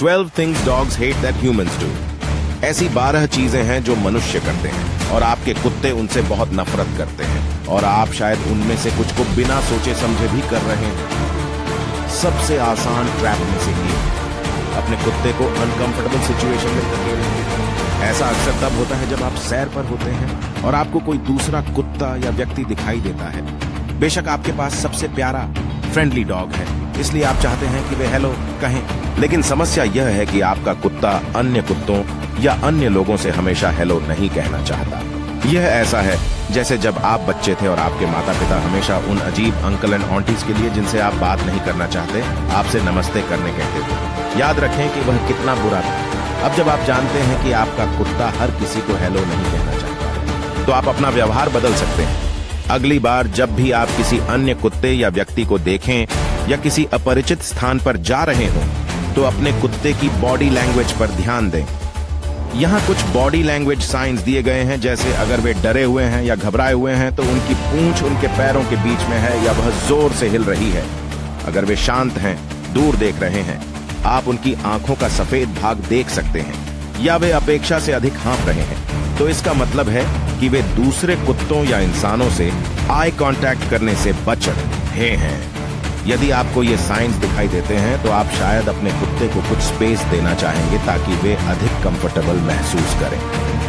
12 things dogs hate that humans do। ऐसी 12 चीजें हैं जो मनुष्य करते हैं और आपके कुत्ते उनसे बहुत नफरत करते हैं और आप शायद उनमें से कुछ को बिना सोचे समझे भी कर रहे हैं। सबसे आसान ट्रैप में से एक अपने कुत्ते को अनकंफर्टेबल सिचुएशन में धकेलना। ऐसा अक्सर तब होता है जब आप सैर पर होते हैं और आपको कोई दूसरा कुत्ता या व्यक्ति दिखाई देता है। बेशक आपके पास सबसे प्यारा फ्रेंडली डॉग है, इसलिए आप चाहते हैं कि वे हेलो कहें, लेकिन समस्या यह है कि आपका कुत्ता अन्य कुत्तों या अन्य लोगों से हमेशा हेलो नहीं कहना चाहता। यह ऐसा है जैसे जब आप बच्चे थे और आपके माता पिता हमेशा उन अजीब अंकल एंड आंटीज के लिए जिनसे आप बात नहीं करना चाहते आपसे नमस्ते करने कहते थे। याद रखें कि वह कितना बुरा था। अब जब आप जानते हैं कि आपका कुत्ता हर किसी को हेलो नहीं कहना चाहता, तो आप अपना व्यवहार बदल सकते हैं। अगली बार जब भी आप किसी अन्य कुत्ते या व्यक्ति को देखें या किसी अपरिचित स्थान पर जा रहे हों, तो अपने कुत्ते की बॉडी लैंग्वेज पर ध्यान दें। यहाँ कुछ बॉडी लैंग्वेज साइंस दिए गए हैं, जैसे अगर वे डरे हुए हैं या घबराए हुए हैं तो उनकी पूंछ उनके पैरों के बीच में है या वह जोर से हिल रही है। अगर वे शांत हैं, दूर देख रहे हैं, आप उनकी आंखों का सफेद भाग देख सकते हैं, या वे अपेक्षा से अधिक हाँफ रहे हैं, तो इसका मतलब है कि वे दूसरे कुत्तों या इंसानों से आई कांटेक्ट करने से बच रहे हैं। यदि आपको ये साइंस दिखाई देते हैं तो आप शायद अपने कुत्ते को कुछ स्पेस देना चाहेंगे ताकि वे अधिक कंफर्टेबल महसूस करें।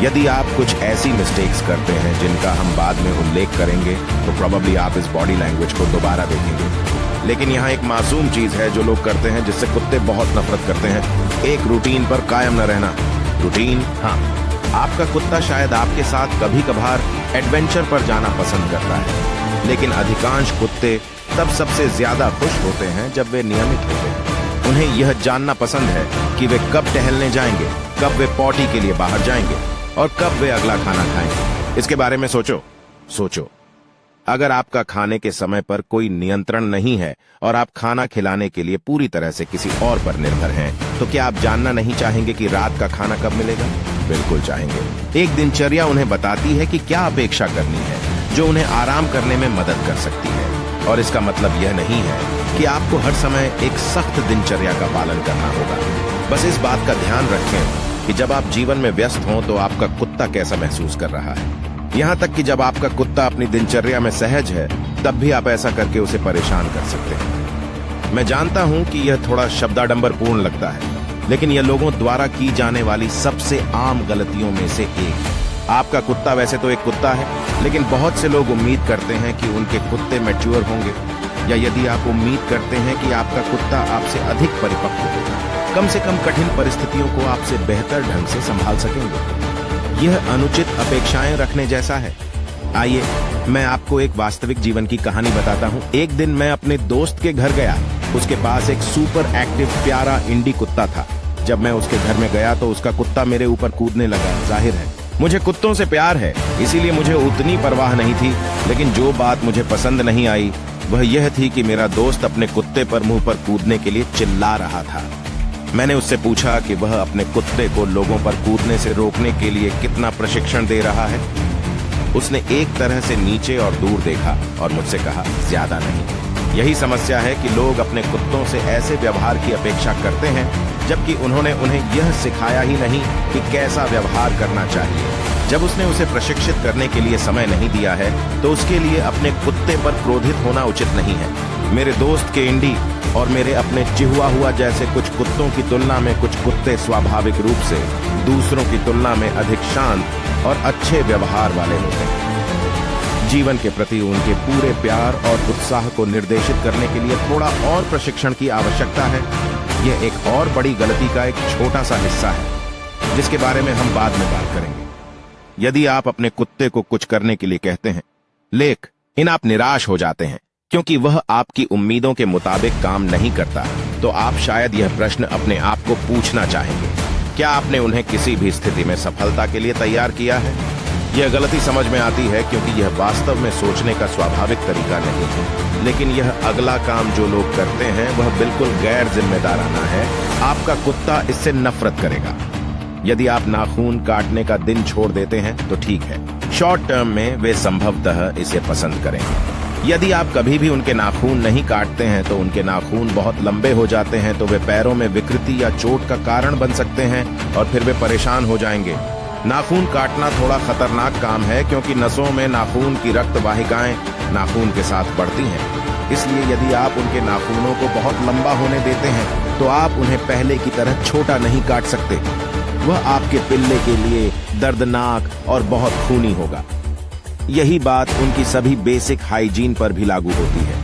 यदि आप कुछ ऐसी मिस्टेक्स करते हैं जिनका हम बाद में उल्लेख करेंगे, तो प्रोबेबली आप इस बॉडी लैंग्वेज को दोबारा देखेंगे। लेकिन यहाँ एक मासूम चीज है जो लोग करते हैं जिससे कुत्ते बहुत नफरत करते हैं, एक रूटीन पर कायम न रहना। रूटीन, हाँ, आपका कुत्ता शायद आपके साथ कभी कभार एडवेंचर पर जाना पसंद करता है, लेकिन अधिकांश कुत्ते तब सबसे ज्यादा खुश होते हैं जब वे नियमित होते हैं। उन्हें यह जानना पसंद है कि वे कब टहलने जाएंगे, कब वे पॉटी के लिए बाहर जाएंगे और कब वे अगला खाना खाएंगे। इसके बारे में सोचो। अगर आपका खाने के समय पर कोई नियंत्रण नहीं है और आप खाना खिलाने के लिए पूरी तरह से किसी और पर निर्भर हैं, तो क्या आप जानना नहीं चाहेंगे कि रात का खाना कब मिलेगा? बिल्कुल चाहेंगे। एक दिनचर्या उन्हें बताती है कि क्या अपेक्षा करनी है, जो उन्हें आराम करने में मदद कर सकती है। और इसका मतलब यह नहीं है कि आपको हर समय एक सख्त दिनचर्या का पालन करना होगा। बस इस बात का ध्यान रखें कि जब आप जीवन में व्यस्त हों तो आपका कुत्ता कैसा महसूस कर रहा है। यहाँ तक कि जब आपका कुत्ता अपनी दिनचर्या में सहज है, तब भी आप ऐसा करके उसे परेशान कर सकते हैं। मैं जानता हूं कि यह थोड़ा शब्दाडंबरपूर्ण लगता है, लेकिन यह लोगों द्वारा की जाने वाली सबसे आम गलतियों में से एक है। आपका कुत्ता वैसे तो एक कुत्ता है, लेकिन बहुत से लोग उम्मीद करते हैं कि उनके कुत्ते मैच्योर होंगे, या यदि आप उम्मीद करते हैं कि आपका कुत्ता आपसे अधिक परिपक्व होगा, कम से कम कठिन परिस्थितियों को आपसे बेहतर ढंग से संभाल सकेंगे। यह अनुचित अपेक्षाएं रखने जैसा है। आइए मैं आपको एक वास्तविक जीवन की कहानी बताता हूँ। एक दिन मैं अपने दोस्त के घर गया। उसके पास एक सुपर एक्टिव प्यारा इंडी कुत्ता था। जब मैं उसके घर में गया तो उसका कुत्ता मेरे ऊपर कूदने लगा। जाहिर है मुझे कुत्तों से प्यार है, इसीलिए मुझे उतनी परवाह नहीं थी, लेकिन जो बात मुझे पसंद नहीं आई वह यह थी कि मेरा दोस्त अपने कुत्ते पर मुंह पर कूदने के लिए चिल्ला रहा था। मैंने उससे पूछा कि वह अपने कुत्ते को लोगों पर कूदने से रोकने के लिए कितना प्रशिक्षण दे रहा है। उसने एक तरह से नीचे और दूर देखा और मुझसे कहा, ज्यादा नहीं। यही समस्या है कि लोग अपने कुत्तों से ऐसे व्यवहार की अपेक्षा करते हैं, जबकि उन्होंने उन्हें यह सिखाया ही नहीं कि कैसा व्यवहार करना चाहिए। जब उसने उसे प्रशिक्षित करने के लिए समय नहीं दिया है, तो उसके लिए अपने कुत्ते पर क्रोधित होना उचित नहीं है। मेरे दोस्त के इंडी और मेरे अपने चिहुआहुआ जैसे कुछ कुत्तों की तुलना में कुछ कुत्ते स्वाभाविक रूप से दूसरों की तुलना में अधिक शांत और अच्छे व्यवहार वाले होते हैं। जीवन के प्रति उनके पूरे प्यार और उत्साह को निर्देशित करने के लिए थोड़ा और प्रशिक्षण की आवश्यकता है। यह एक और बड़ी गलती का एक छोटा सा हिस्सा है, जिसके बारे में हम बाद में बात करेंगे। यदि आप अपने कुत्ते को कुछ करने के लिए कहते हैं, लेकिन आप निराश हो जाते हैं क्योंकि वह आपकी उम्मीदों के मुताबिक काम नहीं करता, तो आप शायद यह प्रश्न अपने आप को पूछना चाहेंगे, क्या आपने उन्हें किसी भी स्थिति में सफलता के लिए तैयार किया है? यह गलती समझ में आती है क्योंकि यह वास्तव में सोचने का स्वाभाविक तरीका नहीं है, लेकिन यह अगला काम जो लोग करते हैं वह बिल्कुल गैर जिम्मेदाराना है। आपका कुत्ता इससे नफरत करेगा। यदि आप नाखून काटने का दिन छोड़ देते हैं तो ठीक है, शॉर्ट टर्म में वे संभवतः इसे पसंद करेंगे, यदि आप कभी भी उनके नाखून नहीं काटते हैं तो उनके नाखून बहुत लंबे हो जाते हैं, तो वे पैरों में विकृति या चोट का कारण बन सकते हैं और फिर वे परेशान हो जाएंगे। नाखून काटना थोड़ा खतरनाक काम है क्योंकि नसों में नाखून की रक्त वाहिकाएं नाखून के साथ बढ़ती हैं। इसलिए यदि आप उनके नाखूनों को बहुत लंबा होने देते हैं तो आप उन्हें पहले की तरह छोटा नहीं काट सकते। वह आपके पिल्ले के लिए दर्दनाक और बहुत खूनी होगा। यही बात उनकी सभी बेसिक हाइजीन पर भी लागू होती है।